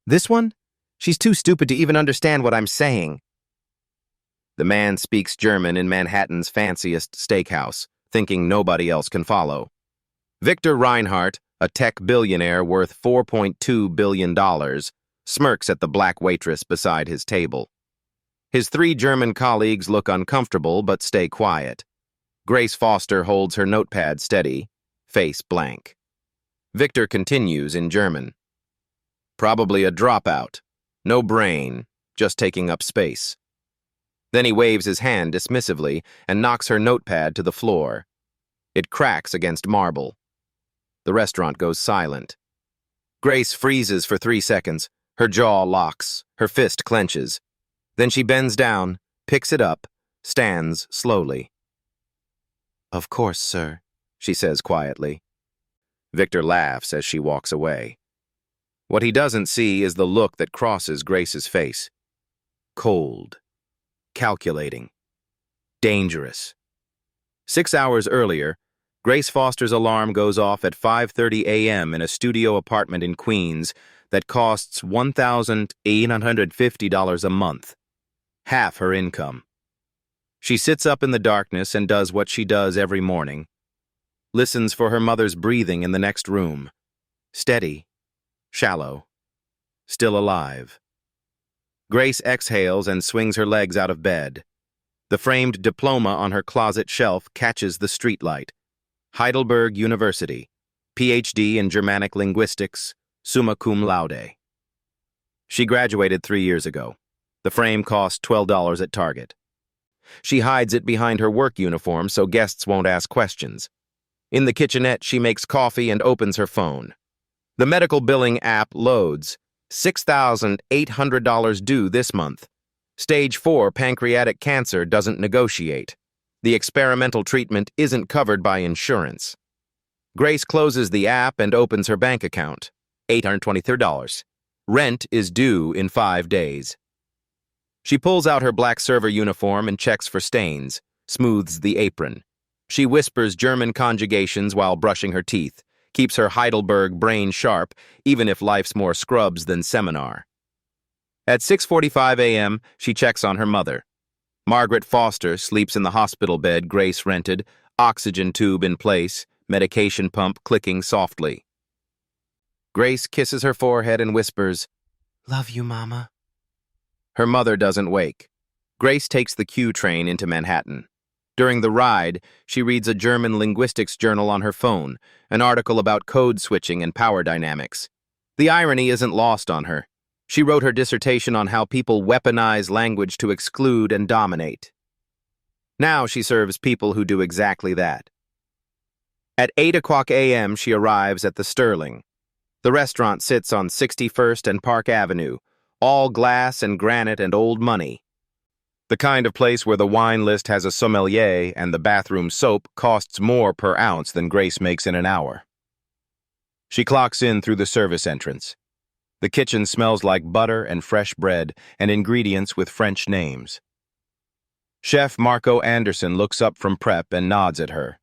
This one? She's too stupid to even understand what I'm saying. The man speaks German in Manhattan's fanciest steakhouse, thinking nobody else can follow. Victor Reinhardt, a tech billionaire worth $4.2 billion, smirks at the black waitress beside his table. His three German colleagues look uncomfortable but stay quiet. Grace Foster holds her notepad steady, face blank. Victor continues in German. Probably a dropout. No brain, just taking up space. Then he waves his hand dismissively and knocks her notepad to the floor. It cracks against marble. The restaurant goes silent. Grace freezes for 3 seconds. Her jaw locks, her fist clenches. Then she bends down, picks it up, stands slowly. "Of course, sir," she says quietly. Victor laughs as she walks away. What he doesn't see is the look that crosses Grace's face. Cold. Calculating. Dangerous. 6 hours earlier, Grace Foster's alarm goes off at 5:30 a.m. in a studio apartment in Queens that costs $1,850 a month, half her income. She sits up in the darkness and does what she does every morning. Listens for her mother's breathing in the next room. Steady. Shallow. Still alive. Grace exhales and swings her legs out of bed. The framed diploma on her closet shelf catches the streetlight. Heidelberg University, Ph.D. in Germanic Linguistics, summa cum laude. She graduated 3 years ago. The frame cost $12 at Target. She hides it behind her work uniform so guests won't ask questions. In the kitchenette, she makes coffee and opens her phone. The medical billing app loads. $6,800 due this month. Stage 4 pancreatic cancer doesn't negotiate. The experimental treatment isn't covered by insurance. Grace closes the app and opens her bank account. $823. Rent is due in 5 days. She pulls out her black server uniform and checks for stains, smooths the apron. She whispers German conjugations while brushing her teeth, keeps her Heidelberg brain sharp, even if life's more scrubs than seminar. At 6:45 a.m., she checks on her mother. Margaret Foster sleeps in the hospital bed Grace rented, oxygen tube in place, medication pump clicking softly. Grace kisses her forehead and whispers, "Love you, Mama." Her mother doesn't wake. Grace takes the Q train into Manhattan. During the ride, she reads a German linguistics journal on her phone, an article about code switching and power dynamics. The irony isn't lost on her. She wrote her dissertation on how people weaponize language to exclude and dominate. Now she serves people who do exactly that. At 8 o'clock a.m., she arrives at the Sterling. The restaurant sits on 61st and Park Avenue, all glass and granite and old money. The kind of place where the wine list has a sommelier and the bathroom soap costs more per ounce than Grace makes in an hour. She clocks in through the service entrance. The kitchen smells like butter and fresh bread and ingredients with French names. Chef Marco Anderson looks up from prep and nods at her.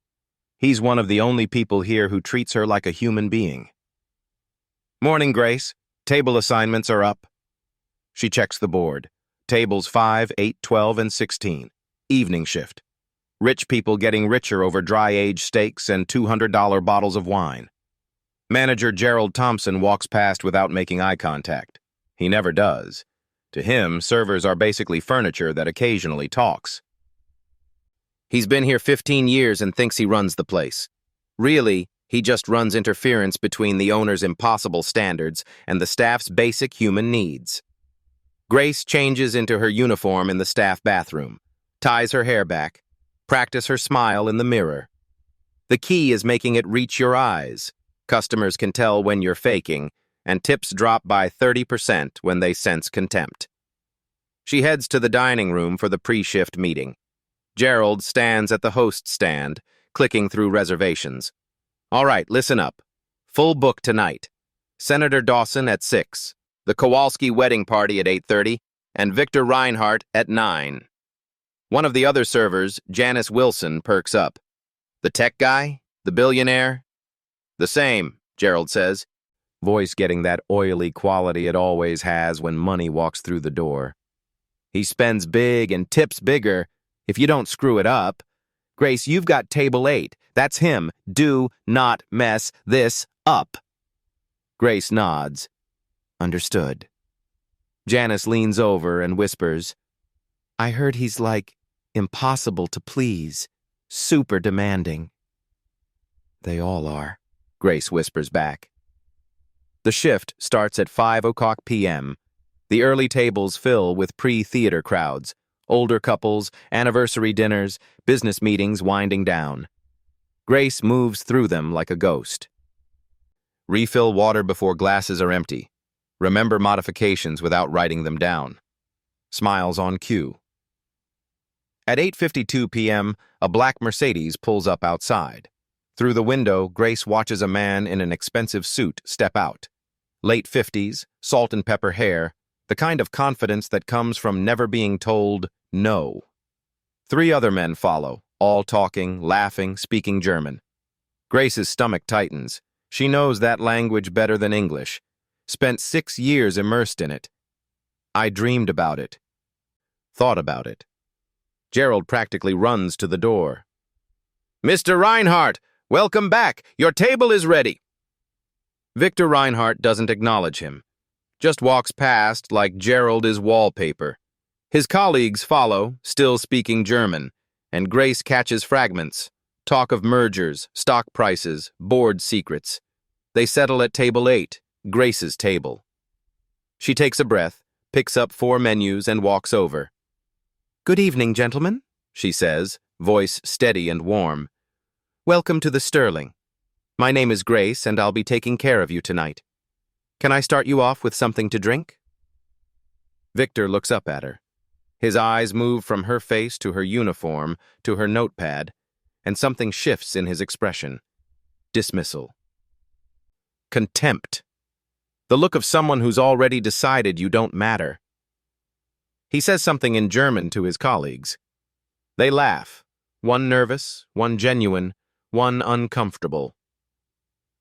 He's one of the only people here who treats her like a human being. "Morning, Grace. Table assignments are up." She checks the board. Tables 5, 8, 12, and 16. Evening shift. Rich people getting richer over dry-aged steaks and $200 bottles of wine. Manager Gerald Thompson walks past without making eye contact. He never does. To him, servers are basically furniture that occasionally talks. He's been here 15 years and thinks he runs the place. Really, he just runs interference between the owner's impossible standards and the staff's basic human needs. Grace changes into her uniform in the staff bathroom, ties her hair back, practice her smile in the mirror. The key is making it reach your eyes. Customers can tell when you're faking, and tips drop by 30% when they sense contempt. She heads to the dining room for the pre-shift meeting. Gerald stands at the host stand, clicking through reservations. "All right, listen up. Full book tonight. Senator Dawson at 6. The Kowalski wedding party at 8:30, and Victor Reinhardt at 9. One of the other servers, Janice Wilson, perks up. "The tech guy? The billionaire?" "The same," Gerald says. voice getting that oily quality it always has when money walks through the door. He spends big and tips bigger if you don't screw it up. Grace, you've got table 8. That's him. Do not mess this up. Grace nods. Understood. Janice leans over and whispers, I heard he's like impossible to please, super demanding. They all are, Grace whispers back. The shift starts at 5 o'clock p.m. The early tables fill with pre-theater crowds, older couples, anniversary dinners, business meetings winding down. Grace moves through them like a ghost. Refill water before glasses are empty. Remember modifications without writing them down. Smiles on cue. At 8:52 p.m., a black Mercedes pulls up outside. Through the window, Grace watches a man in an expensive suit step out. Late 50s, salt and pepper hair, the kind of confidence that comes from never being told no. 3 other men follow, all talking, laughing, speaking German. Grace's stomach tightens. She knows that language better than English. Spent 6 years immersed in it. I dreamed about it. Thought about it. Gerald practically runs to the door. Mr. Reinhardt, welcome back. Your table is ready. Victor Reinhardt doesn't acknowledge him. Just walks past like Gerald is wallpaper. His colleagues follow, still speaking German, and Grace catches fragments. Talk of mergers, stock prices, board secrets. They settle at table 8, Grace's table. She takes a breath, picks up 4 menus, and walks over. Good evening, gentlemen, she says, voice steady and warm. Welcome to the Sterling. My name is Grace, and I'll be taking care of you tonight. Can I start you off with something to drink? Victor looks up at her. His eyes move from her face to her uniform to her notepad, and something shifts in his expression. Dismissal. Contempt. The look of someone who's already decided you don't matter. He says something in German to his colleagues. They laugh, one nervous, one genuine, one uncomfortable.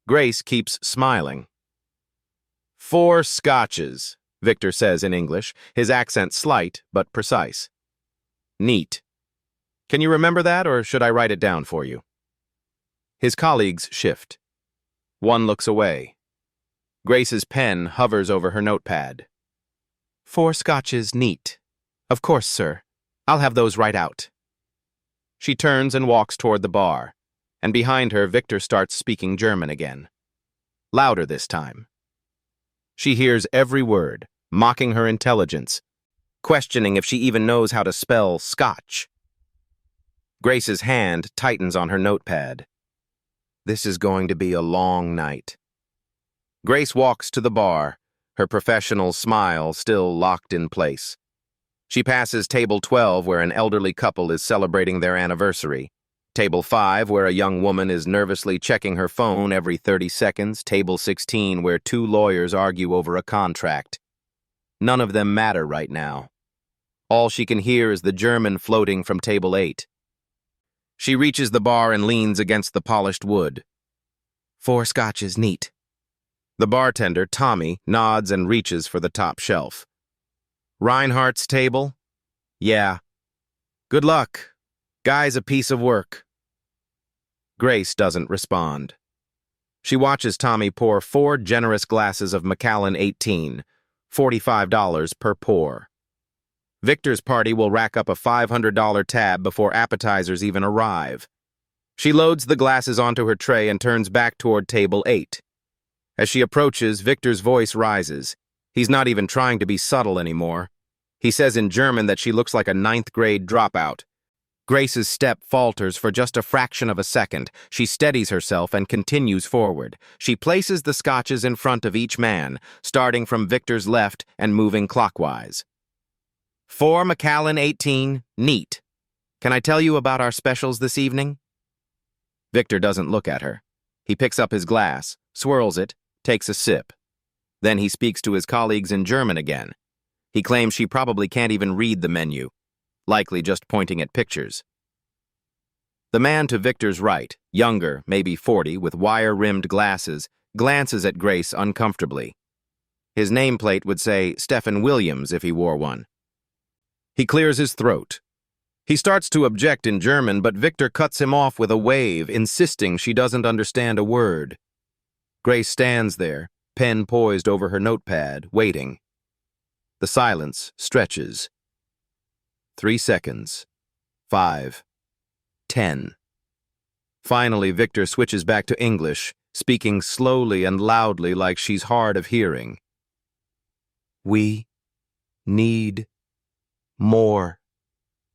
Grace keeps smiling. 4 scotches, Victor says in English, his accent slight but precise. Neat. Can you remember that, or should I write it down for you? His colleagues shift. One looks away. Grace's pen hovers over her notepad. 4 scotches, neat. Of course, sir. I'll have those right out. She turns and walks toward the bar, and behind her, Victor starts speaking German again. Louder this time. She hears every word, mocking her intelligence, questioning if she even knows how to spell scotch. Grace's hand tightens on her notepad. This is going to be a long night. Grace walks to the bar, her professional smile still locked in place. She passes table 12, where an elderly couple is celebrating their anniversary. Table 5, where a young woman is nervously checking her phone every 30 seconds. Table 16, where 2 lawyers argue over a contract. None of them matter right now. All she can hear is the German floating from table 8. She reaches the bar and leans against the polished wood. 4 scotches, neat. The bartender, Tommy, nods and reaches for the top shelf. Reinhardt's table? Yeah. Good luck. Guy's a piece of work. Grace doesn't respond. She watches Tommy pour 4 generous glasses of Macallan 18, $45 per pour. Victor's party will rack up a $500 tab before appetizers even arrive. She loads the glasses onto her tray and turns back toward table 8. As she approaches, Victor's voice rises. He's not even trying to be subtle anymore. He says in German that she looks like a 9th grade dropout. Grace's step falters for just a fraction of a second. She steadies herself and continues forward. She places the scotches in front of each man, starting from Victor's left and moving clockwise. 4 Macallan 18, neat. Can I tell you about our specials this evening? Victor doesn't look at her. He picks up his glass, swirls it, takes a sip. Then he speaks to his colleagues in German again. He claims she probably can't even read the menu, likely just pointing at pictures. The man to Victor's right, younger, maybe 40, with wire-rimmed glasses, glances at Grace uncomfortably. His nameplate would say Stephen Williams if he wore one. He clears his throat. He starts to object in German, but Victor cuts him off with a wave, insisting she doesn't understand a word. Grace stands there, pen poised over her notepad, waiting. The silence stretches. 3 seconds. 5. 10. Finally, Victor switches back to English, speaking slowly and loudly like she's hard of hearing. We need more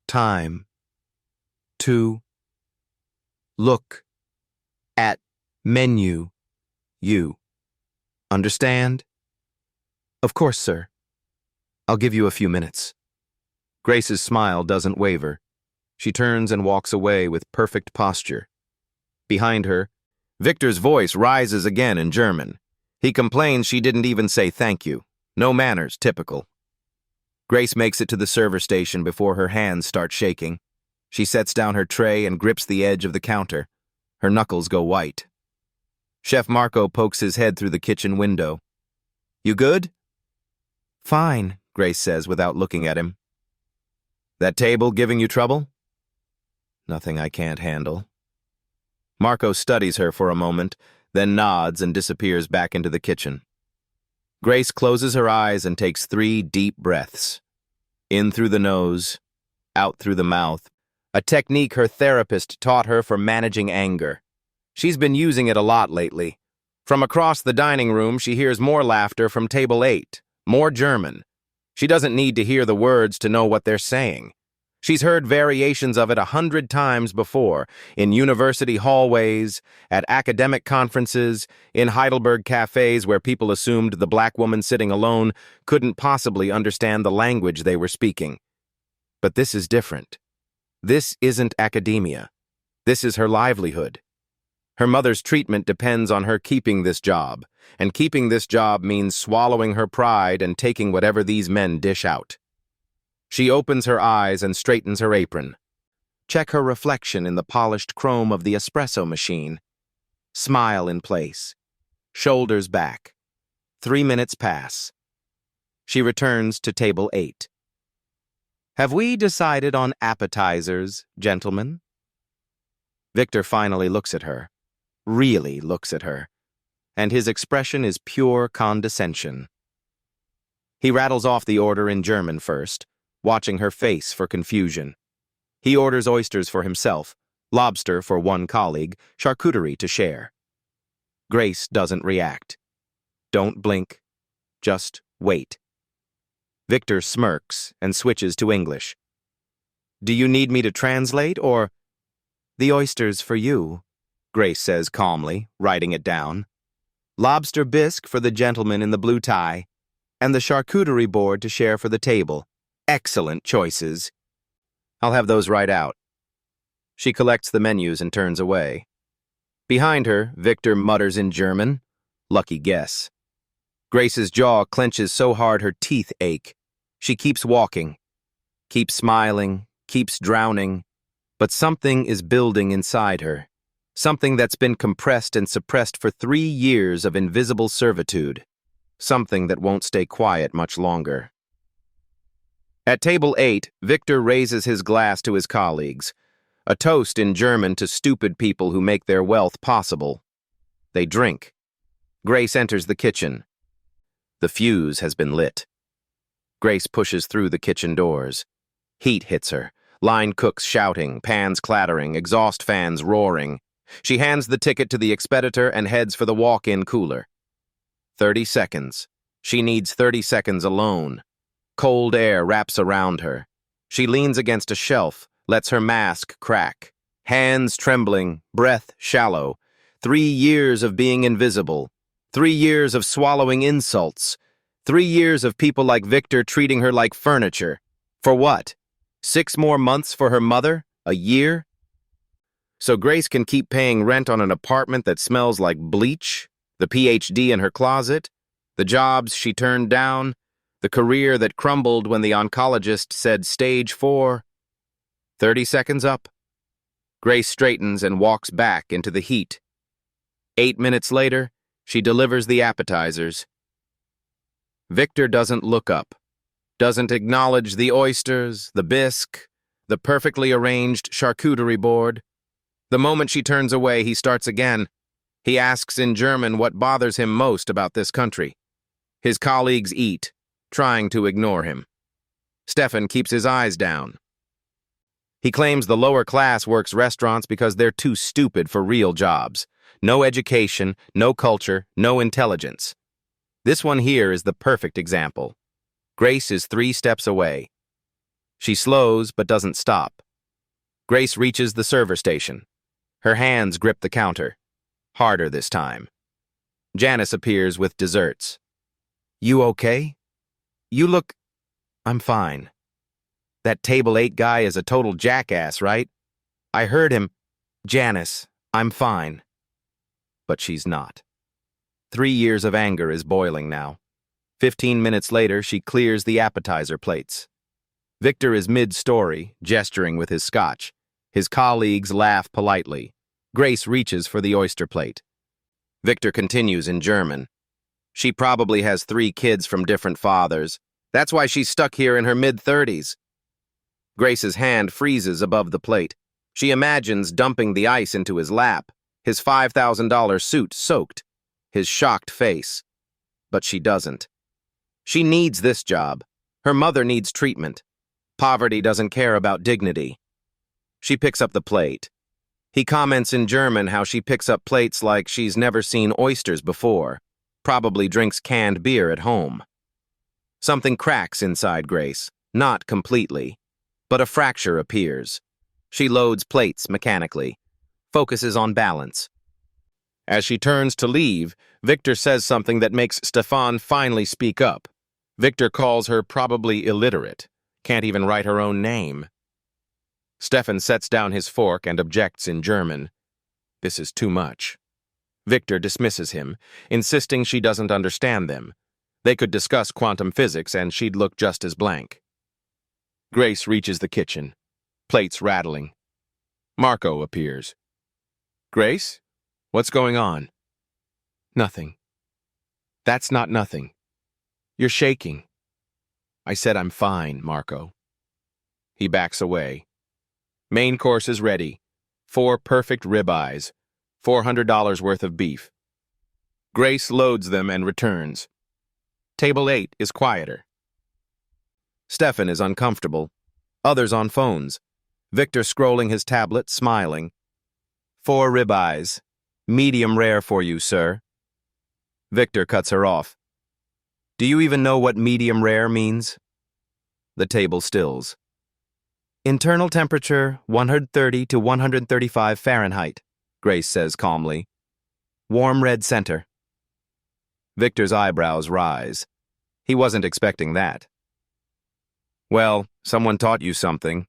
time to look at menu. You understand? Of course, sir. I'll give you a few minutes. Grace's smile doesn't waver. She turns and walks away with perfect posture. Behind her, Victor's voice rises again in German. He complains she didn't even say thank you. No manners, typical. Grace makes it to the server station before her hands start shaking. She sets down her tray and grips the edge of the counter. Her knuckles go white. Chef Marco pokes his head through the kitchen window. You good? Fine, Grace says without looking at him. That table giving you trouble? Nothing I can't handle. Marco studies her for a moment, then nods and disappears back into the kitchen. Grace closes her eyes and takes 3 deep breaths. In through the nose, out through the mouth, a technique her therapist taught her for managing anger. She's been using it a lot lately. From across the dining room, she hears more laughter from table 8, more German. She doesn't need to hear the words to know what they're saying. She's heard variations of it 100 times before, in university hallways, at academic conferences, in Heidelberg cafes where people assumed the black woman sitting alone couldn't possibly understand the language they were speaking. But this is different. This isn't academia. This is her livelihood. Her mother's treatment depends on her keeping this job, and keeping this job means swallowing her pride and taking whatever these men dish out. She opens her eyes and straightens her apron. Check her reflection in the polished chrome of the espresso machine. Smile in place. Shoulders back. 3 minutes pass. She returns to table 8. Have we decided on appetizers, gentlemen? Victor finally looks at her. Really looks at her. And his expression is pure condescension. He rattles off the order in German first, watching her face for confusion. He orders oysters for himself, lobster for one colleague, charcuterie to share. Grace doesn't react. Don't blink. Just wait. Victor smirks and switches to English. Do you need me to translate, or? The oysters for you, Grace says calmly, writing it down. Lobster bisque for the gentleman in the blue tie, and the charcuterie board to share for the table. Excellent choices. I'll have those right out. She collects the menus and turns away. Behind her, Victor mutters in German. Lucky guess. Grace's jaw clenches so hard her teeth ache. She keeps walking, keeps smiling, keeps drowning, but something is building inside her. Something that's been compressed and suppressed for 3 years of invisible servitude. Something that won't stay quiet much longer. At table 8, Victor raises his glass to his colleagues, a toast in German to stupid people who make their wealth possible. They drink. Grace enters the kitchen. The fuse has been lit. Grace pushes through the kitchen doors. Heat hits her, line cooks shouting, pans clattering, exhaust fans roaring. She hands the ticket to the expeditor and heads for the walk-in cooler. 30 seconds. She needs 30 seconds alone. Cold air wraps around her. She leans against a shelf, lets her mask crack. Hands trembling, breath shallow. 3 years of being invisible. 3 years of swallowing insults. 3 years of people like Victor treating her like furniture. For what? 6 more months for her mother? A year? So Grace can keep paying rent on an apartment that smells like bleach? The PhD in her closet? The jobs she turned down? The career that crumbled when the oncologist said stage 4? 30 seconds up. Grace straightens and walks back into the heat. 8 minutes later, She delivers the appetizers. Victor doesn't look up, doesn't acknowledge the oysters, the bisque, the perfectly arranged charcuterie board. The moment she turns away, he starts again. He asks in German what bothers him most about this country. His colleagues eat, trying to ignore him. Stefan keeps his eyes down. He claims the lower class works restaurants because they're too stupid for real jobs. No education, no culture, no intelligence. This one here is the perfect example. Grace is 3 steps away. She slows but doesn't stop. Grace reaches the server station. Her hands grip the counter. Harder this time. Janice appears with desserts. "You okay? You look..." "I'm fine. That table 8 guy is a total jackass, right? I heard him..." "Janice, I'm fine." But she's not. 3 years of anger is boiling now. 15 minutes later, she clears the appetizer plates. Victor is mid-story, gesturing with his scotch. His colleagues laugh politely. Grace reaches for the oyster plate. Victor continues in German. "She probably has 3 kids from different fathers. That's why she's stuck here in her mid-30s. Grace's hand freezes above the plate. She imagines dumping the ice into his lap, his $5,000 suit soaked, his shocked face. But she doesn't. She needs this job. Her mother needs treatment. Poverty doesn't care about dignity. She picks up the plate. He comments in German how she picks up plates like she's never seen oysters before, probably drinks canned beer at home. Something cracks inside Grace, not completely, but a fracture appears. She loads plates mechanically, focuses on balance. As she turns to leave, Victor says something that makes Stefan finally speak up. Victor calls her probably illiterate, can't even write her own name. Stefan sets down his fork and objects in German. This is too much. Victor dismisses him, insisting she doesn't understand them. They could discuss quantum physics and she'd look just as blank. Grace reaches the kitchen, plates rattling. Marco appears. "Grace? What's going on?" "Nothing." "That's not nothing. You're shaking." "I said I'm fine, Marco." He backs away. Main course is ready. 4 perfect ribeyes, $400 worth of beef. Grace loads them and returns. Table 8 is quieter. Stefan is uncomfortable. Others on phones. Victor scrolling his tablet, smiling. 4 ribeyes. Medium rare for you, sir." Victor cuts her off. "Do you even know what medium rare means?" The table stills. "Internal temperature 130 to 135 Fahrenheit, Grace says calmly. "Warm red center." Victor's eyebrows rise. He wasn't expecting that. "Well, someone taught you something."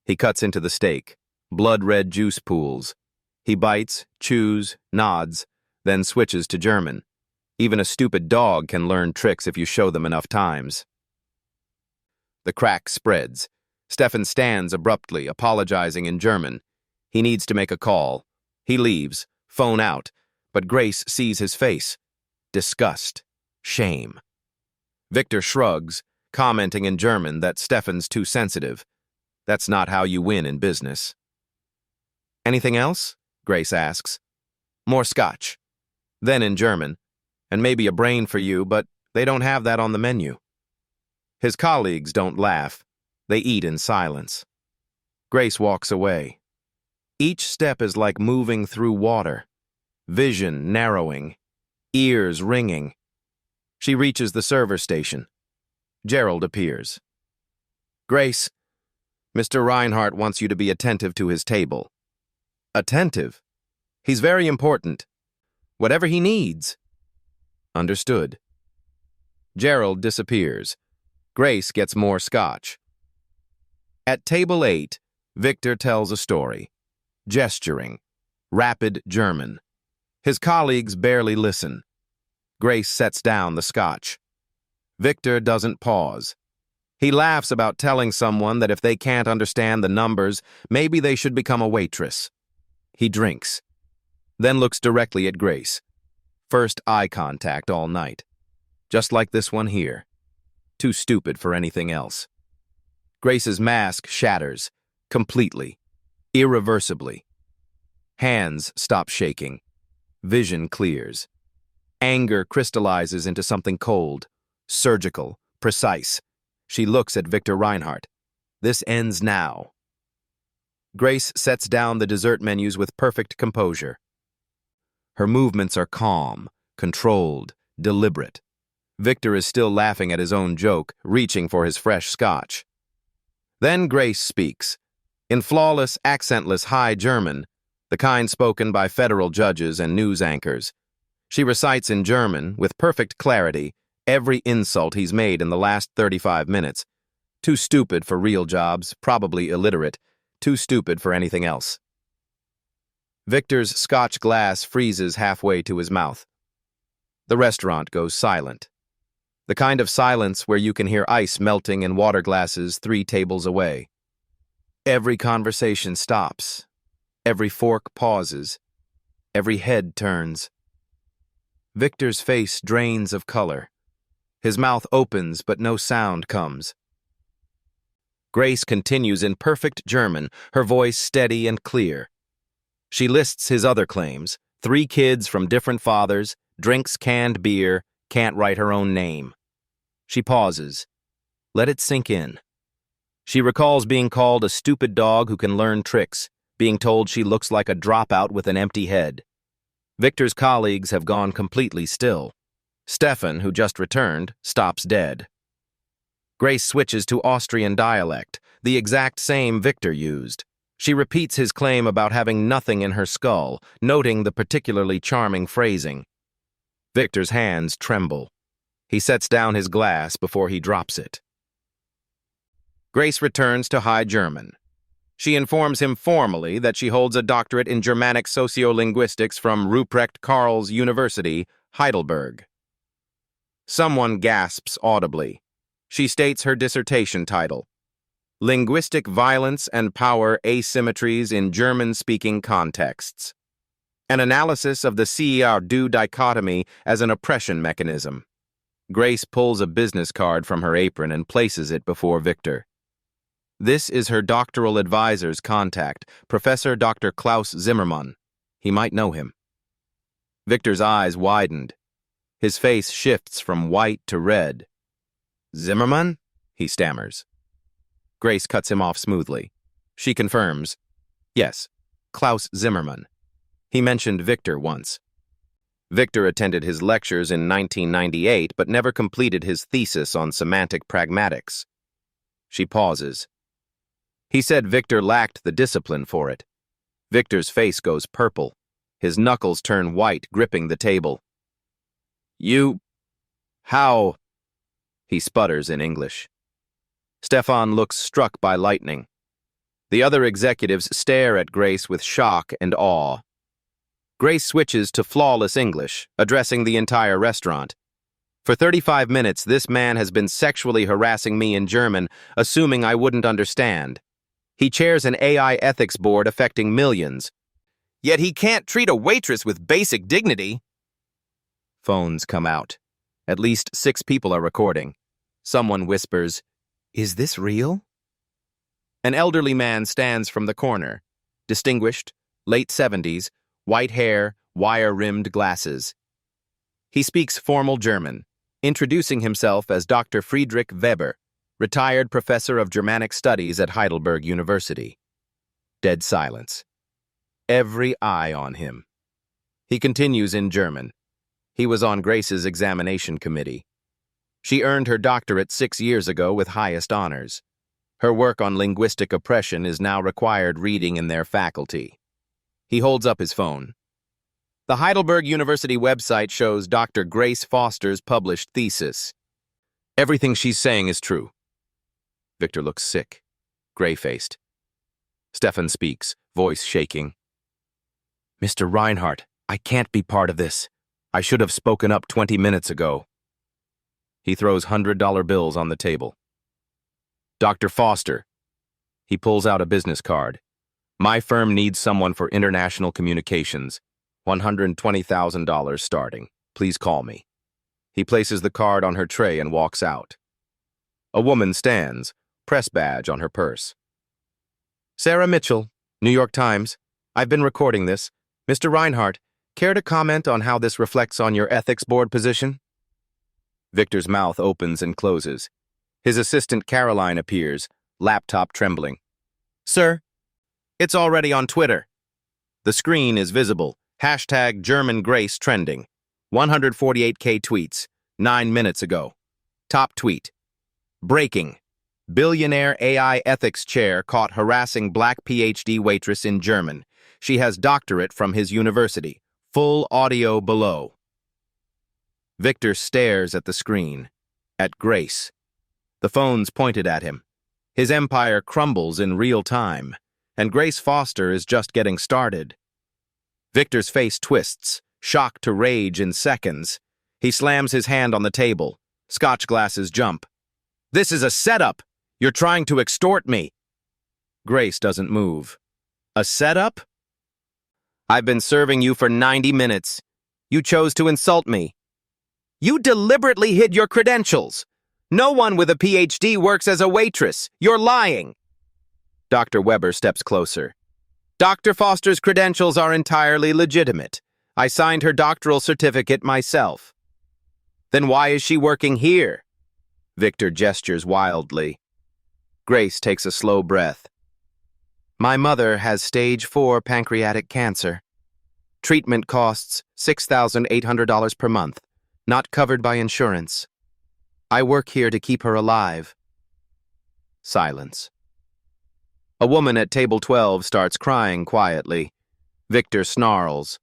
He cuts into the steak. Blood-red juice pools. He bites, chews, nods, then switches to German. Even a stupid dog can learn tricks if you show them enough times. The crack spreads. Stefan stands abruptly, apologizing in German. He needs to make a call. He leaves, phone out, but Grace sees his face. Disgust. Shame. Victor shrugs, commenting in German that Stefan's too sensitive. That's not how you win in business. "Anything else?" Grace asks. "More scotch." Then in German, "And maybe a brain for you, but they don't have that on the menu." His colleagues don't laugh. They eat in silence. Grace walks away. Each step is like moving through water. Vision narrowing. Ears ringing. She reaches the server station. Gerald appears. "Grace, Mr. Reinhardt wants you to be attentive to his table." "Attentive? He's very important. Whatever he needs." "Understood." Gerald disappears. Grace gets more scotch. At table 8, Victor tells a story. Gesturing. Rapid German. His colleagues barely listen. Grace sets down the scotch. Victor doesn't pause. He laughs about telling someone that if they can't understand the numbers, maybe they should become a waitress. He drinks, then looks directly at Grace. First eye contact all night. Just like this one here. Too stupid for anything else. Grace's mask shatters. Completely. Irreversibly. Hands stop shaking. Vision clears. Anger crystallizes into something cold, surgical, precise. She looks at Victor Reinhardt. This ends now. Grace sets down the dessert menus with perfect composure. Her movements are calm, controlled, deliberate. Victor is still laughing at his own joke, reaching for his fresh scotch. Then Grace speaks, in flawless, accentless High German, the kind spoken by federal judges and news anchors. She recites in German, with perfect clarity, every insult he's made in the last 35 minutes. Too stupid for real jobs, probably illiterate, too stupid for anything else. Victor's scotch glass freezes halfway to his mouth. The restaurant goes silent. The kind of silence where you can hear ice melting in water glasses 3 tables away. Every conversation stops. Every fork pauses. Every head turns. Victor's face drains of color. His mouth opens, but no sound comes. Grace continues in perfect German, her voice steady and clear. She lists his other claims, 3 kids from different fathers, drinks canned beer, can't write her own name. She pauses. Let it sink in. She recalls being called a stupid dog who can learn tricks, being told she looks like a dropout with an empty head. Victor's colleagues have gone completely still. Stefan, who just returned, stops dead. Grace switches to Austrian dialect, the exact same Victor used. She repeats his claim about having nothing in her skull, noting the particularly charming phrasing. Victor's hands tremble. He sets down his glass before he drops it. Grace returns to High German. She informs him formally that she holds a doctorate in Germanic sociolinguistics from Ruprecht Karls University, Heidelberg. Someone gasps audibly. She states her dissertation title, Linguistic Violence and Power Asymmetries in German-Speaking Contexts. An analysis of the CR-do dichotomy as an oppression mechanism. Grace pulls a business card from her apron and places it before Victor. This is her doctoral advisor's contact, Professor Dr. Klaus Zimmermann. He might know him. Victor's eyes widened. His face shifts from white to red. Zimmermann? He stammers. Grace cuts him off smoothly. She confirms, yes, Klaus Zimmermann. He mentioned Victor once. Victor attended his lectures in 1998 but never completed his thesis on semantic pragmatics. She pauses. He said Victor lacked the discipline for it. Victor's face goes purple. His knuckles turn white, gripping the table. How? He sputters in English. Stefan looks struck by lightning. The other executives stare at Grace with shock and awe. Grace switches to flawless English, addressing the entire restaurant. For 35 minutes, this man has been sexually harassing me in German, assuming I wouldn't understand. He chairs an AI ethics board affecting millions. Yet he can't treat a waitress with basic dignity. Phones come out. At least 6 people are recording. Someone whispers, "Is this real?" An elderly man stands from the corner. Distinguished, late 70s, white hair, wire-rimmed glasses. He speaks formal German, introducing himself as Dr. Friedrich Weber, retired professor of Germanic studies at Heidelberg University. Dead silence. Every eye on him. He continues in German. He was on Grace's examination committee. She earned her doctorate 6 years ago with highest honors. Her work on linguistic oppression is now required reading in their faculty. He holds up his phone. The Heidelberg University website shows Dr. Grace Foster's published thesis. Everything she's saying is true. Victor looks sick, gray-faced. Stefan speaks, voice shaking. Mr. Reinhardt, I can't be part of this. I should have spoken up 20 minutes ago. He throws $100 bills on the table. Dr. Foster. He pulls out a business card. My firm needs someone for international communications. $120,000 starting. Please call me. He places the card on her tray and walks out. A woman stands, press badge on her purse. Sarah Mitchell, New York Times. I've been recording this. Mr. Reinhardt, care to comment on how this reflects on your ethics board position? Victor's mouth opens and closes. His assistant Caroline appears, laptop trembling. Sir, it's already on Twitter. The screen is visible. Hashtag German Grace trending. 148K tweets, 9 minutes ago. Top tweet. Breaking. Billionaire AI ethics chair caught harassing black PhD waitress in German. She has doctorate from his university. Full audio below. Victor stares at the screen. At Grace. The phone's pointed at him. His empire crumbles in real time, and Grace Foster is just getting started. Victor's face twists, shock to rage in seconds. He slams his hand on the table. Scotch glasses jump. This is a setup! You're trying to extort me! Grace doesn't move. A setup? I've been serving you for 90 minutes. You chose to insult me. You deliberately hid your credentials. No one with a PhD works as a waitress. You're lying. Dr. Weber steps closer. Dr. Foster's credentials are entirely legitimate. I signed her doctoral certificate myself. Then why is she working here? Victor gestures wildly. Grace takes a slow breath. My mother has stage 4 pancreatic cancer. Treatment costs $6,800 per month, not covered by insurance. I work here to keep her alive. Silence. A woman at table 12 starts crying quietly. Victor snarls.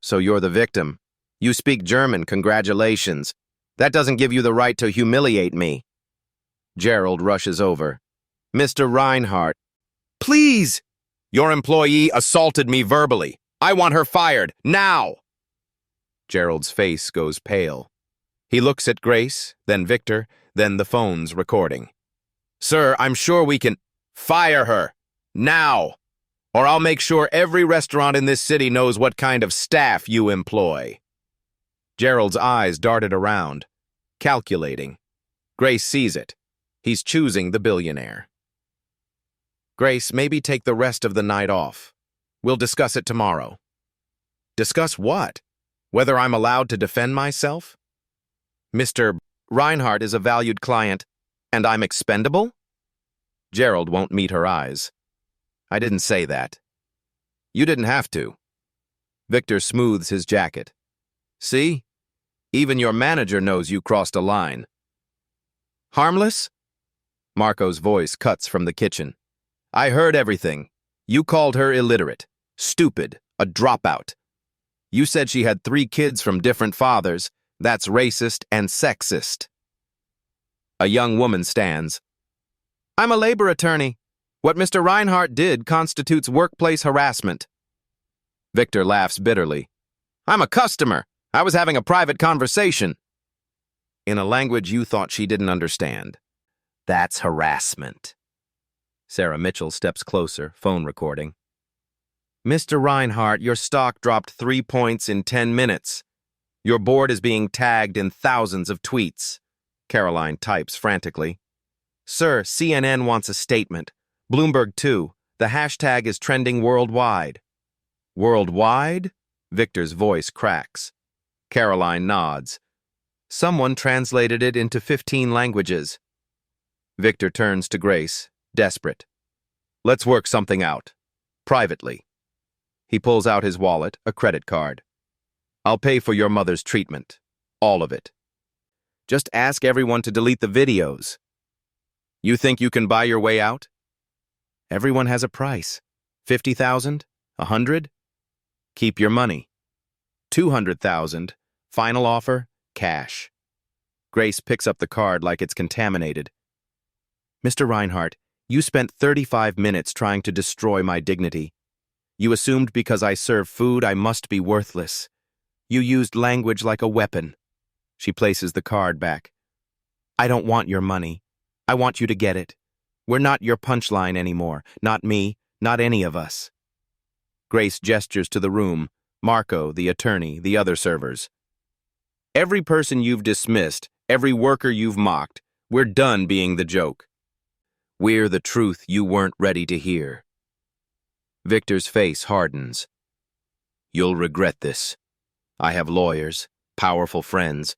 So you're the victim. You speak German, congratulations. That doesn't give you the right to humiliate me. Gerald rushes over. Mr. Reinhardt. Please! Your employee assaulted me verbally. I want her fired, now! Gerald's face goes pale. He looks at Grace, then Victor, then the phone's recording. Sir, I'm sure we can... Fire her! Now! Or I'll make sure every restaurant in this city knows what kind of staff you employ. Gerald's eyes darted around, calculating. Grace sees it. He's choosing the billionaire. Grace, maybe take the rest of the night off. We'll discuss it tomorrow. Discuss what? Whether I'm allowed to defend myself? Mr. Reinhardt is a valued client, and I'm expendable? Gerald won't meet her eyes. I didn't say that. You didn't have to. Victor smooths his jacket. See? Even your manager knows you crossed a line. Harmless? Marco's voice cuts from the kitchen. I heard everything. You called her illiterate, stupid, a dropout. You said she had 3 kids from different fathers. That's racist and sexist. A young woman stands. I'm a labor attorney. What Mr. Reinhardt did constitutes workplace harassment. Victor laughs bitterly. I'm a customer. I was having a private conversation. In a language you thought she didn't understand. That's harassment. Sarah Mitchell steps closer, phone recording. Mr. Reinhardt, your stock dropped 3 points in 10 minutes. Your board is being tagged in thousands of tweets. Caroline types frantically. Sir, CNN wants a statement. Bloomberg too. The hashtag is trending worldwide. Worldwide? Victor's voice cracks. Caroline nods. Someone translated it into 15 languages. Victor turns to Grace, desperate. Let's work something out. Privately. He pulls out his wallet, a credit card. I'll pay for your mother's treatment. All of it. Just ask everyone to delete the videos. You think you can buy your way out? Everyone has a price. 50,000? 100? Keep your money. 200,000. Final offer, cash. Grace picks up the card like it's contaminated. Mr. Reinhardt, you spent 35 minutes trying to destroy my dignity. You assumed because I serve food I must be worthless. You used language like a weapon. She places the card back. I don't want your money. I want you to get it. We're not your punchline anymore. Not me, not any of us. Grace gestures to the room. Marco, the attorney, the other servers. Every person you've dismissed, every worker you've mocked, we're done being the joke. We're the truth you weren't ready to hear. Victor's face hardens. You'll regret this. I have lawyers, powerful friends.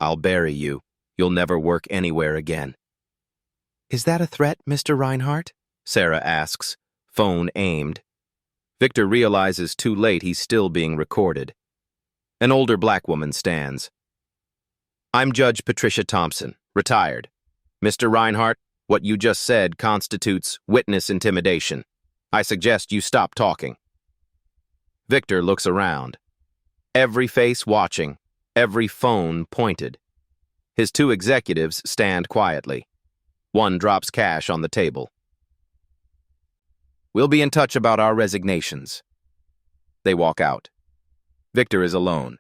I'll bury you. You'll never work anywhere again. Is that a threat, Mr. Reinhardt? Sarah asks, phone aimed. Victor realizes too late he's still being recorded. An older black woman stands. I'm Judge Patricia Thompson, retired. Mr. Reinhardt, what you just said constitutes witness intimidation. I suggest you stop talking. Victor looks around. Every face watching, every phone pointed. His two executives stand quietly. One drops cash on the table. We'll be in touch about our resignations. They walk out. Victor is alone.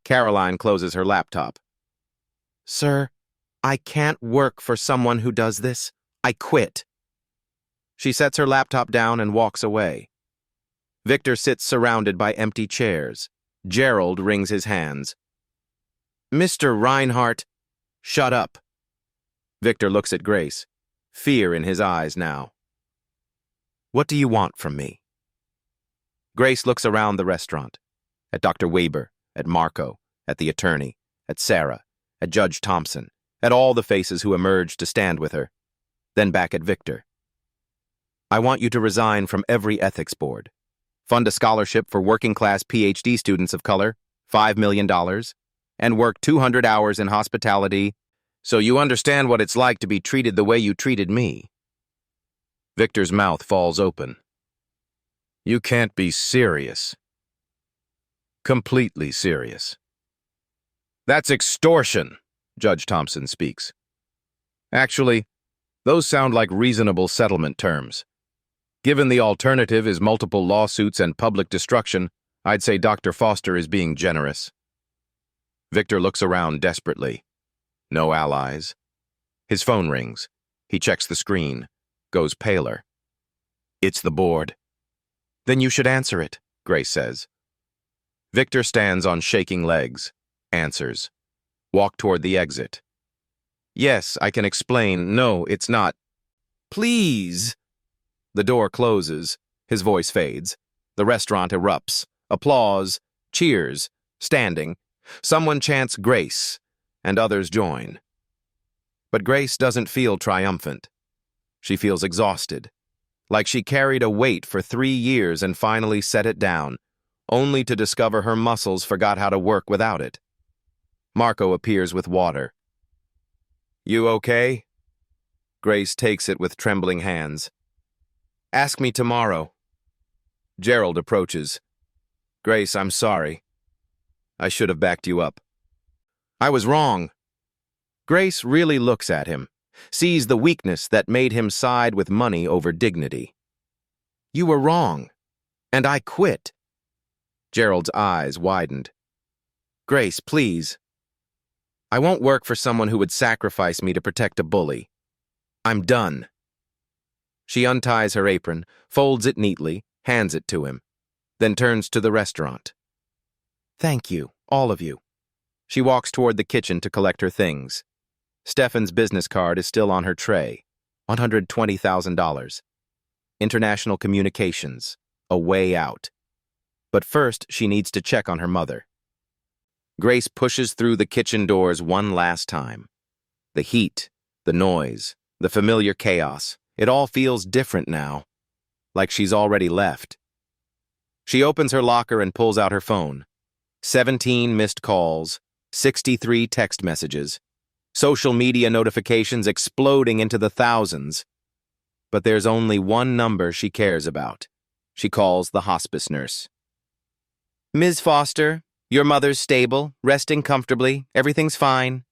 Caroline closes her laptop. Sir, I can't work for someone who does this. I quit. She sets her laptop down and walks away. Victor sits surrounded by empty chairs. Gerald wrings his hands. Mr. Reinhardt, shut up. Victor looks at Grace, fear in his eyes now. What do you want from me? Grace looks around the restaurant, at Dr. Weber, at Marco, at the attorney, at Sarah, at Judge Thompson, at all the faces who emerged to stand with her, then back at Victor. I want you to resign from every ethics board, fund a scholarship for working-class PhD students of color, $5 million, and work 200 hours in hospitality so you understand what it's like to be treated the way you treated me. Victor's mouth falls open. You can't be serious. Completely serious. That's extortion, Judge Thompson speaks. Actually, those sound like reasonable settlement terms. Given the alternative is multiple lawsuits and public destruction, I'd say Dr. Foster is being generous. Victor looks around desperately. No allies. His phone rings. He checks the screen, goes paler. It's the board. Then you should answer it, Grace says. Victor stands on shaking legs, answers. Walk toward the exit. Yes, I can explain. No, it's not. Please. The door closes. His voice fades. The restaurant erupts. Applause. Cheers. Standing. Someone chants Grace, and others join. But Grace doesn't feel triumphant. She feels exhausted, like she carried a weight for 3 years and finally set it down, only to discover her muscles forgot how to work without it. Marco appears with water. You okay? Grace takes it with trembling hands. Ask me tomorrow. Gerald approaches. Grace, I'm sorry. I should have backed you up. I was wrong. Grace really looks at him, sees the weakness that made him side with money over dignity. You were wrong, and I quit. Gerald's eyes widened. Grace, please. I won't work for someone who would sacrifice me to protect a bully. I'm done. She unties her apron, folds it neatly, hands it to him, then turns to the restaurant. Thank you, all of you. She walks toward the kitchen to collect her things. Stefan's business card is still on her tray. $120,000. International communications. A way out. But first, she needs to check on her mother. Grace pushes through the kitchen doors one last time. The heat, the noise, the familiar chaos. It all feels different now, like she's already left. She opens her locker and pulls out her phone. 17 missed calls, 63 text messages, social media notifications exploding into the thousands. But there's only one number she cares about. She calls the hospice nurse. Ms. Foster, your mother's stable, resting comfortably, everything's fine.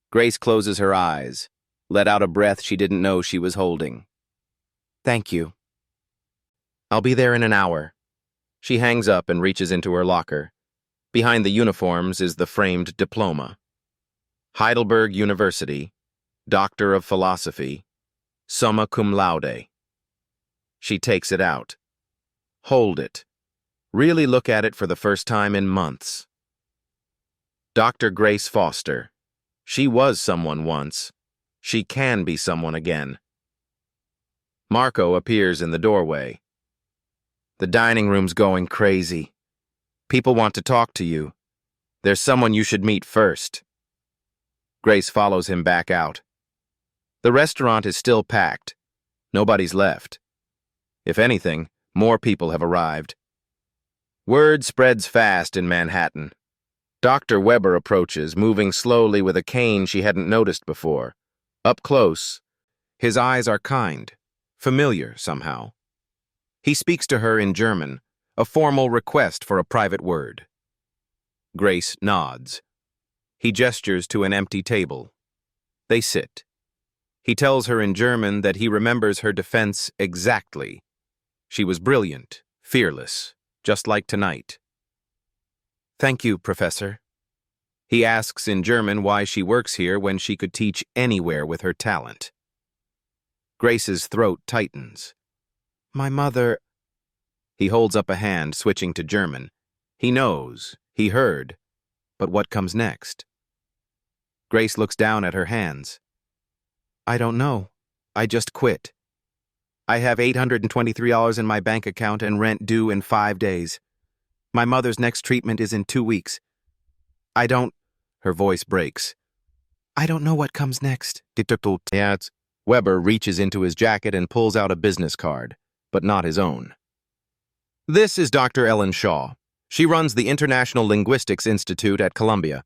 Grace closes her eyes, let out a breath she didn't know she was holding. Thank you. I'll be there in an hour. She hangs up and reaches into her locker. Behind the uniforms is the framed diploma. Heidelberg University, Doctor of Philosophy, summa cum laude. She takes it out. Hold it. Really look at it for the first time in months. Dr. Grace Foster. She was someone once. She can be someone again. Marco appears in the doorway. The dining room's going crazy. People want to talk to you. There's someone you should meet first. Grace follows him back out. The restaurant is still packed. Nobody's left. If anything, more people have arrived. Word spreads fast in Manhattan. Dr. Weber approaches, moving slowly with a cane she hadn't noticed before. Up close, his eyes are kind, familiar somehow. He speaks to her in German, a formal request for a private word. Grace nods. He gestures to an empty table. They sit. He tells her in German that he remembers her defense exactly. She was brilliant, fearless, just like tonight. Thank you, Professor. He asks in German why she works here when she could teach anywhere with her talent. Grace's throat tightens. My mother... He holds up a hand, switching to German. He knows, he heard, but what comes next? Grace looks down at her hands. I don't know. I just quit. I have $823 in my bank account and rent due in 5 days. My mother's next treatment is in 2 weeks. I don't... Her voice breaks. I don't know what comes next. Weber reaches into his jacket and pulls out a business card, but not his own. This is Dr. Ellen Shaw. She runs the International Linguistics Institute at Columbia.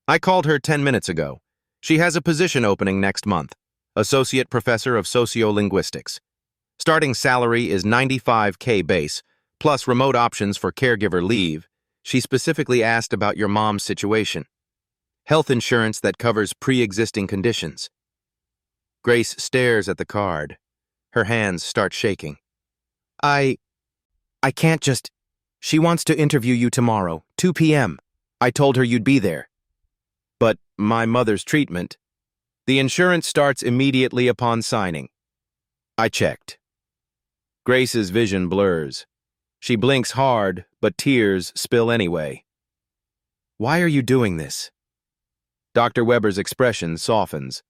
I called her 10 minutes ago. She has a position opening next month, Associate Professor of Sociolinguistics. Starting salary is $95K base, plus remote options for caregiver leave. She specifically asked about your mom's situation. Health insurance that covers pre-existing conditions. Grace stares at the card. Her hands start shaking. I can't just... She wants to interview you tomorrow, 2 p.m. I told her you'd be there. But my mother's treatment... The insurance starts immediately upon signing. I checked. Grace's vision blurs. She blinks hard, but tears spill anyway. Why are you doing this? Dr. Weber's expression softens.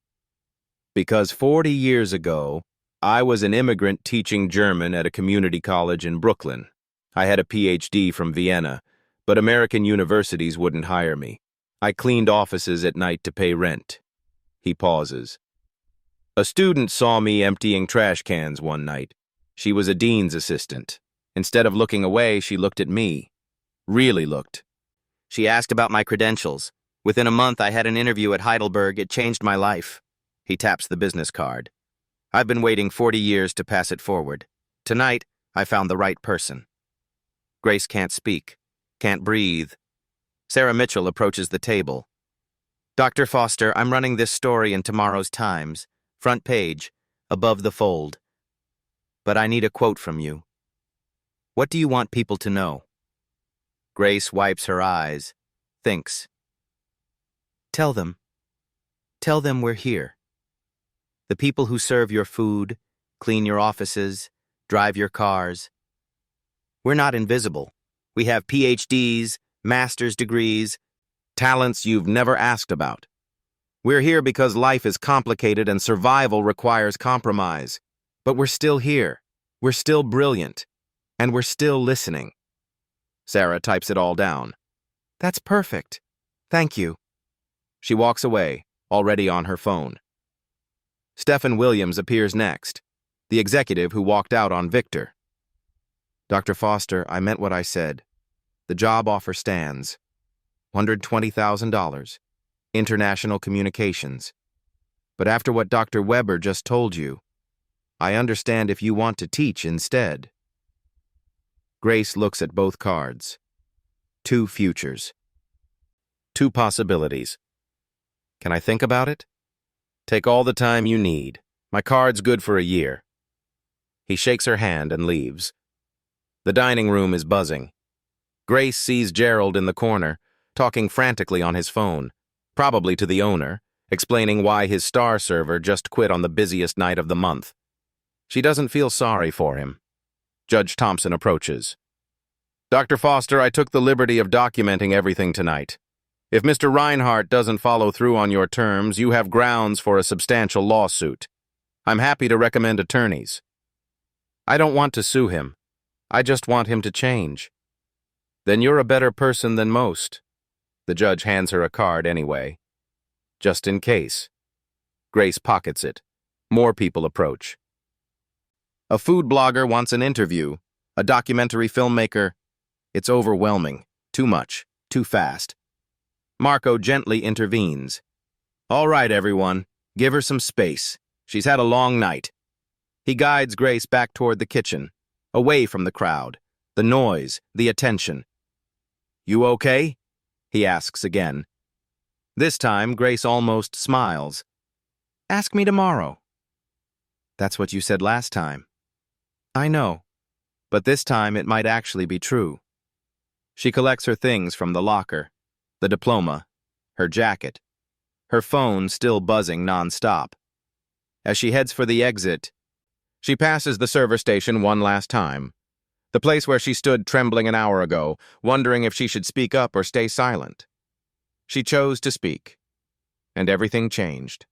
Because 40 years ago, I was an immigrant teaching German at a community college in Brooklyn. I had a PhD from Vienna, but American universities wouldn't hire me. I cleaned offices at night to pay rent. He pauses. A student saw me emptying trash cans one night. She was a dean's assistant. Instead of looking away, she looked at me. Really looked. She asked about my credentials. Within a month, I had an interview at Heidelberg. It changed my life. He taps the business card. I've been waiting 40 years to pass it forward. Tonight, I found the right person. Grace can't speak, can't breathe. Sarah Mitchell approaches the table. Dr. Foster, I'm running this story in tomorrow's Times. Front page, above the fold. But I need a quote from you. What do you want people to know? Grace wipes her eyes, thinks. Tell them we're here. The people who serve your food, clean your offices, drive your cars. We're not invisible. We have PhDs, master's degrees, talents you've never asked about. We're here because life is complicated and survival requires compromise. But we're still here. We're still brilliant. And we're still listening. Sarah types it all down. That's perfect. Thank you. She walks away, already on her phone. Stephen Williams appears next, the executive who walked out on Victor. Dr. Foster, I meant what I said. The job offer stands. $120,000. International communications. But after what Dr. Weber just told you, I understand if you want to teach instead. Grace looks at both cards. 2 futures. 2 possibilities. Can I think about it? Take all the time you need. My card's good for a year. He shakes her hand and leaves. The dining room is buzzing. Grace sees Gerald in the corner, talking frantically on his phone, probably to the owner, explaining why his star server just quit on the busiest night of the month. She doesn't feel sorry for him. Judge Thompson approaches. Dr. Foster, I took the liberty of documenting everything tonight. If Mr. Reinhardt doesn't follow through on your terms, you have grounds for a substantial lawsuit. I'm happy to recommend attorneys. I don't want to sue him. I just want him to change. Then you're a better person than most. The judge hands her a card anyway. Just in case. Grace pockets it. More people approach. A food blogger wants an interview. A documentary filmmaker. It's overwhelming. Too much. Too fast. Marco gently intervenes. All right, everyone. Give her some space. She's had a long night. He guides Grace back toward the kitchen, away from the crowd, the noise, the attention. You okay? He asks again. This time, Grace almost smiles. Ask me tomorrow. That's what you said last time. I know, but this time it might actually be true. She collects her things from the locker, the diploma, her jacket, her phone still buzzing nonstop. As she heads for the exit, she passes the server station one last time, the place where she stood trembling an hour ago, wondering if she should speak up or stay silent. She chose to speak, and everything changed.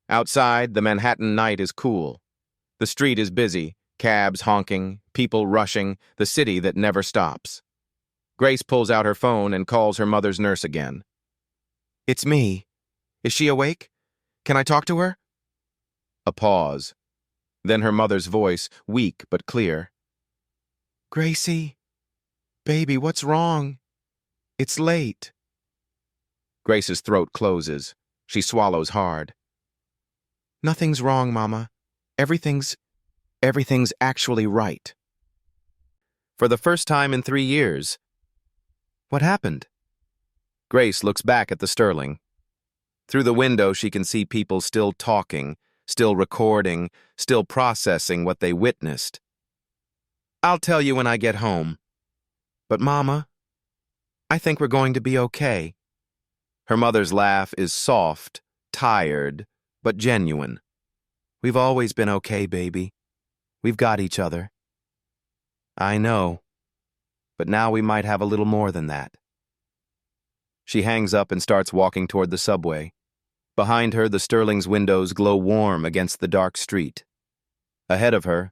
Outside, the Manhattan night is cool. The street is busy, cabs honking, people rushing, the city that never stops. Grace pulls out her phone and calls her mother's nurse again. It's me. Is she awake? Can I talk to her? A pause. Then her mother's voice, weak but clear. Gracie, baby, what's wrong? It's late. Grace's throat closes. She swallows hard. Nothing's wrong, Mama. Everything's actually right. For the first time in 3 years. What happened? Grace looks back at the Sterling. Through the window, she can see people still talking, still recording, still processing what they witnessed. I'll tell you when I get home. But, Mama, I think we're going to be okay. Her mother's laugh is soft, tired, but genuine. We've always been okay, baby. We've got each other. I know, but now we might have a little more than that. She hangs up and starts walking toward the subway. Behind her, the Sterling's windows glow warm against the dark street. Ahead of her,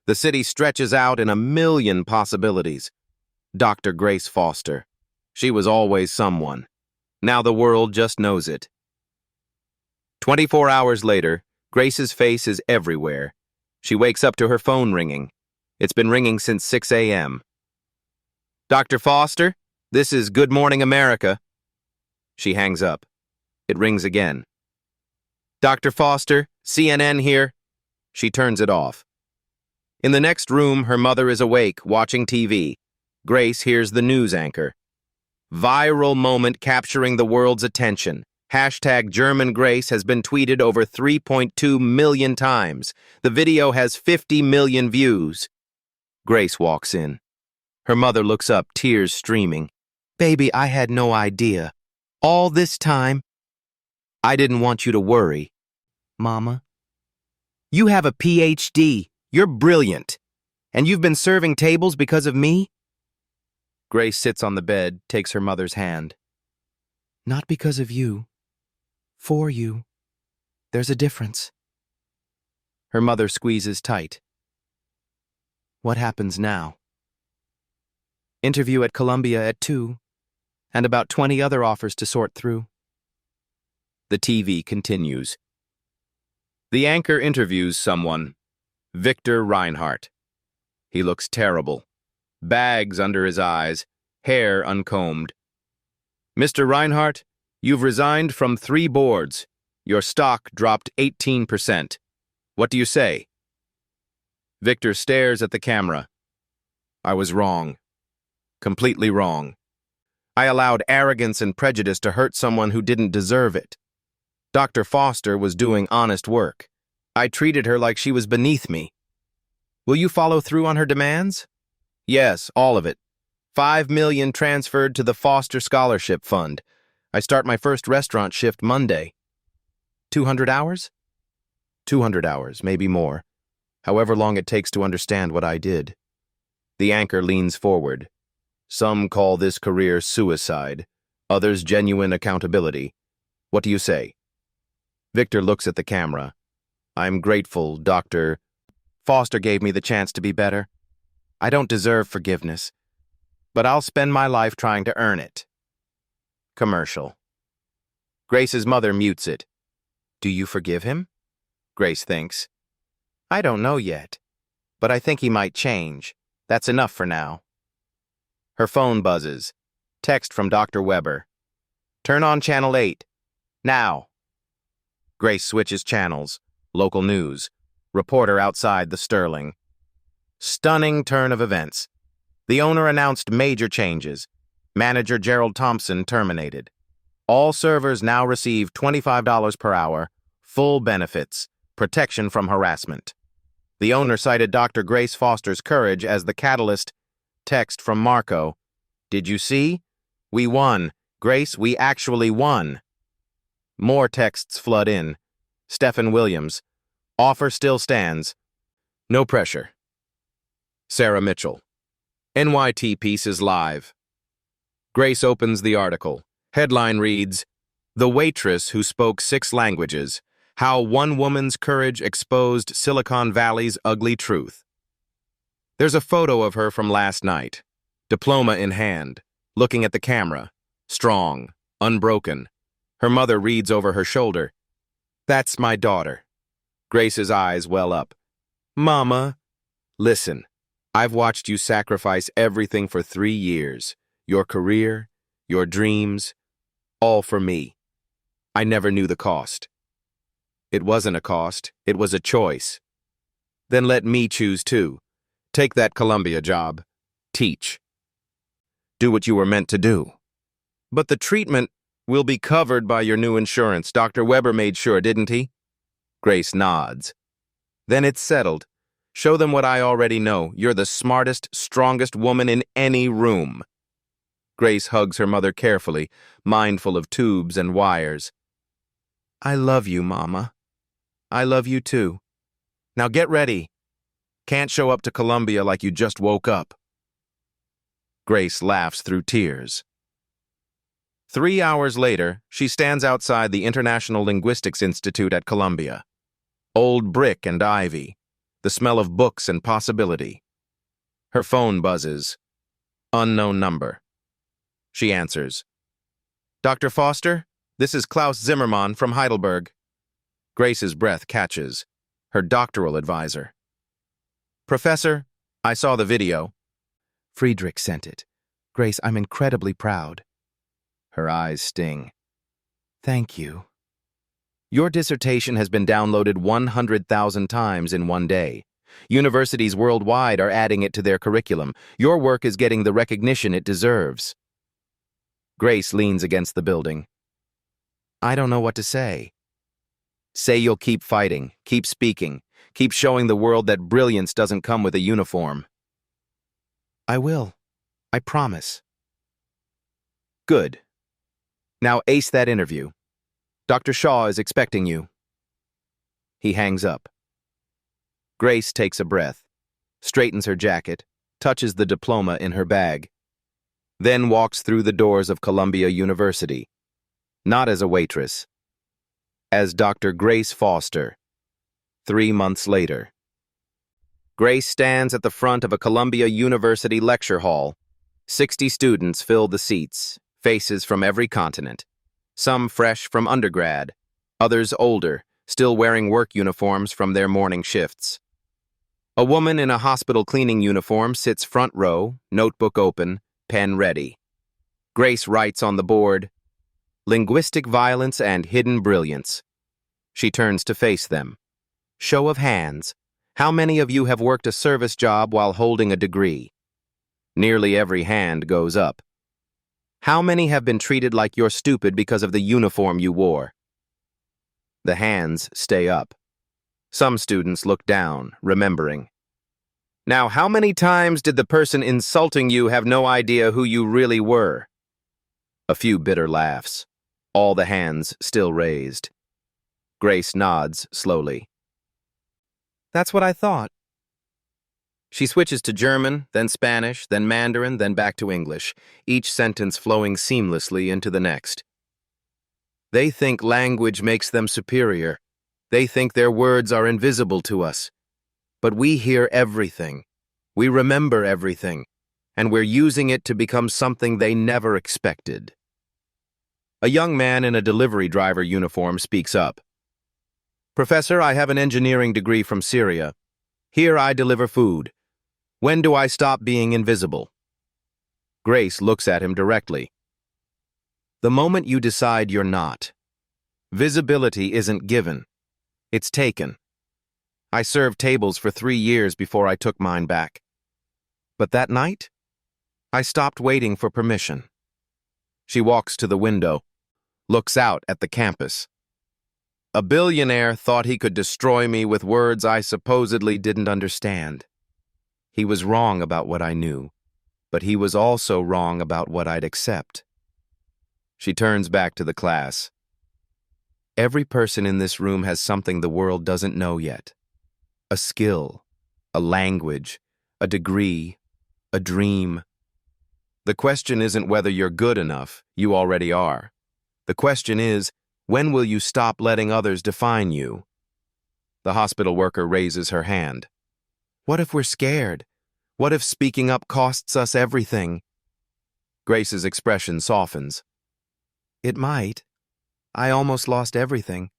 the city stretches out in a million possibilities. Dr. Grace Foster. She was always someone. Now the world just knows it. 24 hours later, Grace's face is everywhere. She wakes up to her phone ringing. It's been ringing since 6 a.m. Dr. Foster, this is Good Morning America. She hangs up. It rings again. Dr. Foster, CNN here. She turns it off. In the next room, her mother is awake, watching TV. Grace hears the news anchor. Viral moment capturing the world's attention. Hashtag German Grace has been tweeted over 3.2 million times. The video has 50 million views. Grace walks in. Her mother looks up, tears streaming. Baby, I had no idea. All this time, I didn't want you to worry. Mama, you have a PhD. You're brilliant. And you've been serving tables because of me? Grace sits on the bed, takes her mother's hand. Not because of you. For you. There's a difference. Her mother squeezes tight. What happens now? Interview at Columbia at 2, and about 20 other offers to sort through. The TV continues. The anchor interviews someone. Victor Reinhardt. He looks terrible. Bags under his eyes, hair uncombed. Mr. Reinhardt, you've resigned from 3 boards. Your stock dropped 18%. What do you say? Victor stares at the camera. I was wrong. Completely wrong. I allowed arrogance and prejudice to hurt someone who didn't deserve it. Dr. Foster was doing honest work. I treated her like she was beneath me. Will you follow through on her demands? Yes, all of it. $5 million transferred to the Foster Scholarship Fund. I start my first restaurant shift Monday. 200 hours? 200 hours, maybe more. However long it takes to understand what I did. The anchor leans forward. Some call this career suicide. others genuine accountability. What do you say? Victor looks at the camera. I'm grateful, Dr. Foster gave me the chance to be better. I don't deserve forgiveness, but I'll spend my life trying to earn it. Commercial. Grace's mother mutes it. Do you forgive him? Grace thinks. I don't know yet, but I think he might change. That's enough for now. Her phone buzzes. Text from Dr. Weber. Turn on Channel 8. Now. Grace switches channels. Local news. Reporter outside the Sterling. Stunning turn of events. The owner announced major changes. Manager Gerald Thompson terminated. All servers now receive $25 per hour, full benefits, protection from harassment. The owner cited Dr. Grace Foster's courage as the catalyst. Text from Marco. Did you see? We won. Grace, we actually won. More texts flood in. Stephen Williams. Offer still stands. No pressure. Sarah Mitchell. NYT piece is live. Grace opens the article. Headline reads, The Waitress Who Spoke 6 Languages, How One Woman's Courage Exposed Silicon Valley's Ugly Truth. There's a photo of her from last night, diploma in hand, looking at the camera, strong, unbroken. Her mother reads over her shoulder. That's my daughter. Grace's eyes well up. Mama, listen, I've watched you sacrifice everything for 3 years. Your career, your dreams, all for me. I never knew the cost. It wasn't a cost, it was a choice. Then let me choose too. Take that Columbia job. Teach. Do what you were meant to do. But the treatment will be covered by your new insurance. Dr. Weber made sure, didn't he? Grace nods. Then it's settled. Show them what I already know. You're the smartest, strongest woman in any room. Grace hugs her mother carefully, mindful of tubes and wires. I love you, Mama. I love you too. Now get ready. Can't show up to Columbia like you just woke up. Grace laughs through tears. 3 hours later, she stands outside the International Linguistics Institute at Columbia. Old brick and ivy, the smell of books and possibility. Her phone buzzes. Unknown number. She answers. Dr. Foster, this is Klaus Zimmermann from Heidelberg. Grace's breath catches. Her doctoral advisor. Professor, I saw the video. Friedrich sent it. Grace, I'm incredibly proud. Her eyes sting. Thank you. Your dissertation has been downloaded 100,000 times in one day. Universities worldwide are adding it to their curriculum. Your work is getting the recognition it deserves. Grace leans against the building. I don't know what to say. Say you'll keep fighting, keep speaking, keep showing the world that brilliance doesn't come with a uniform. I will. I promise. Good. Now ace that interview. Dr. Shaw is expecting you. He hangs up. Grace takes a breath, straightens her jacket, touches the diploma in her bag, then walks through the doors of Columbia University, not as a waitress, as Dr. Grace Foster. 3 months later. Grace stands at the front of a Columbia University lecture hall. 60 students fill the seats, faces from every continent. Some fresh from undergrad, others older, still wearing work uniforms from their morning shifts. A woman in a hospital cleaning uniform sits front row, notebook open, pen ready. Grace writes on the board, Linguistic Violence and Hidden Brilliance. She turns to face them. Show of hands. How many of you have worked a service job while holding a degree? Nearly every hand goes up. How many have been treated like you're stupid because of the uniform you wore? The hands stay up. Some students look down, remembering. Now, how many times did the person insulting you have no idea who you really were? A few bitter laughs. All the hands still raised. Grace nods slowly. That's what I thought. She switches to German, then Spanish, then Mandarin, then back to English, each sentence flowing seamlessly into the next. They think language makes them superior. They think their words are invisible to us. But we hear everything. We remember everything. And we're using it to become something they never expected. A young man in a delivery driver uniform speaks up. Professor, I have an engineering degree from Syria. Here I deliver food. When do I stop being invisible? Grace looks at him directly. The moment you decide you're not. Visibility isn't given. It's taken. I served tables for 3 years before I took mine back. But that night, I stopped waiting for permission. She walks to the window, looks out at the campus. A billionaire thought he could destroy me with words I supposedly didn't understand. He was wrong about what I knew, but he was also wrong about what I'd accept. She turns back to the class. Every person in this room has something the world doesn't know yet. A skill, a language, a degree, a dream. The question isn't whether you're good enough, you already are. The question is, when will you stop letting others define you? The hospital worker raises her hand. What if we're scared? What if speaking up costs us everything? Grace's expression softens. It might. I almost lost everything.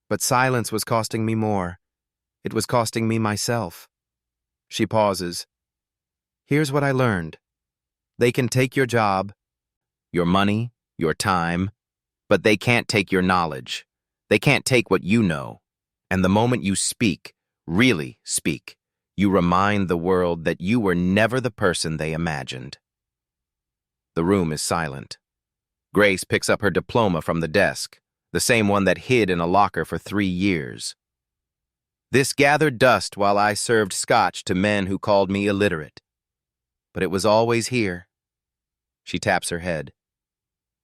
But silence was costing me more. It was costing me myself. She pauses. Here's what I learned. They can take your job, your money, your time, but they can't take your knowledge. They can't take what you know. And the moment you speak, really speak, you remind the world that you were never the person they imagined. The room is silent. Grace picks up her diploma from the desk, the same one that hid in a locker for 3 years. This gathered dust while I served scotch to men who called me illiterate. But it was always here. She taps her head.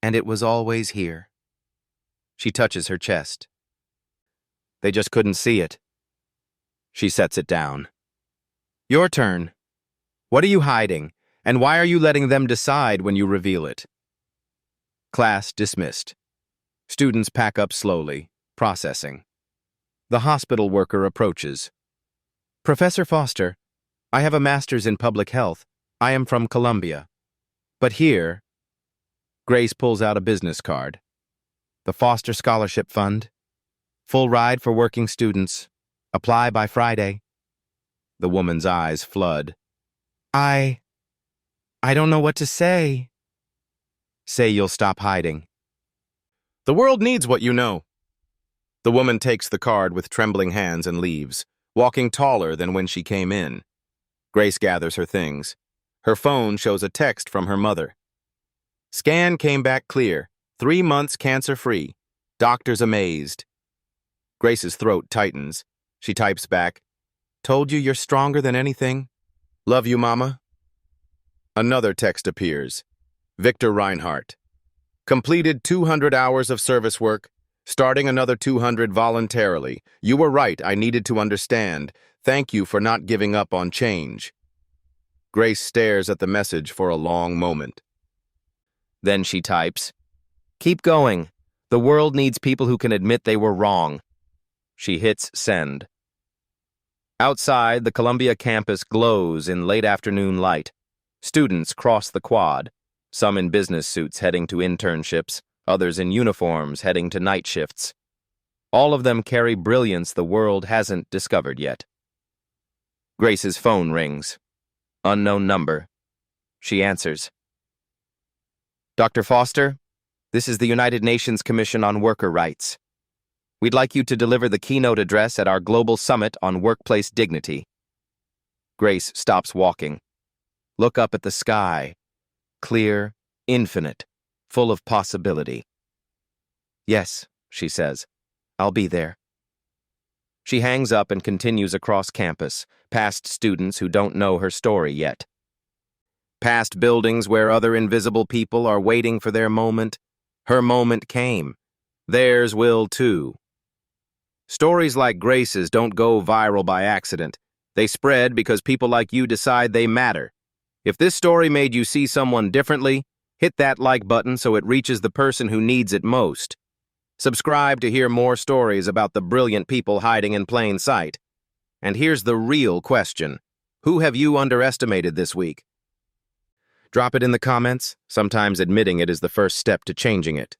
And it was always here. She touches her chest. They just couldn't see it. She sets it down. Your turn. What are you hiding, and why are you letting them decide when you reveal it? Class dismissed. Students pack up slowly, processing. The hospital worker approaches. Professor Foster, I have a master's in public health. I am from Colombia. But here, Grace pulls out a business card. The Foster Scholarship Fund. Full ride for working students. Apply by Friday. The woman's eyes flood. I don't know what to say. Say you'll stop hiding. The world needs what you know. The woman takes the card with trembling hands and leaves, walking taller than when she came in. Grace gathers her things. Her phone shows a text from her mother. Scan came back clear. 3 months cancer-free. Doctors amazed. Grace's throat tightens. She types back, Told you you're stronger than anything. Love you, Mama. Another text appears. Victor Reinhardt. Completed 200 hours of service work, starting another 200 voluntarily. You were right, I needed to understand. Thank you for not giving up on change. Grace stares at the message for a long moment. Then she types, Keep going. The world needs people who can admit they were wrong. She hits send. Outside, the Columbia campus glows in late afternoon light. Students cross the quad, some in business suits heading to internships, others in uniforms heading to night shifts. All of them carry brilliance the world hasn't discovered yet. Grace's phone rings. Unknown number. She answers. Dr. Foster, this is the United Nations Commission on Worker Rights. We'd like you to deliver the keynote address at our Global Summit on Workplace Dignity. Grace stops walking. Look up at the sky. Clear, infinite, full of possibility. Yes, she says. I'll be there. She hangs up and continues across campus, past students who don't know her story yet. Past buildings where other invisible people are waiting for their moment. Her moment came. Theirs will too. Stories like Grace's don't go viral by accident. They spread because people like you decide they matter. If this story made you see someone differently, hit that like button so it reaches the person who needs it most. Subscribe to hear more stories about the brilliant people hiding in plain sight. And here's the real question. Who have you underestimated this week? Drop it in the comments. Sometimes admitting it is the first step to changing it.